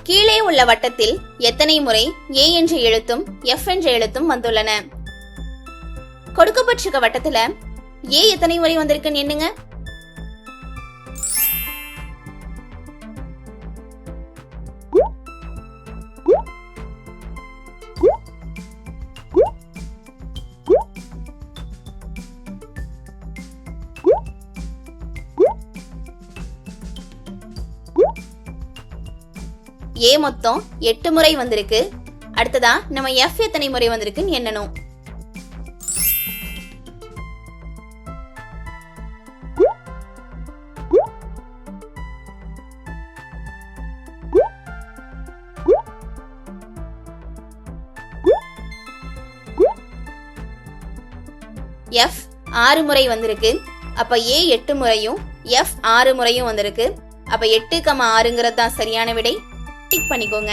கீழே உள்ள வட்டத்தில் எத்தனை முறை A என்ற எழுத்தும் F என்ற எழுத்தும் வந்துள்ளன? கொடுக்கப்பட்டிருக்க வட்டத்துல A எத்தனை முறை வந்திருக்குன்னு எண்ணுங்க. A மொத்தம் 8 முறை வந்திருக்கு. அடுத்ததா நம்ம F எத்தனை முறை வந்திருக்குன்னு எண்ணணும். F 6 முறை வந்திருக்கு. அப்ப A 8 முறையும் F 6 முறையும் வந்திருக்கு. அப்ப 8, 6ங்கிறது தான் சரியான விடை. டிக் பண்ணிக்கோங்க.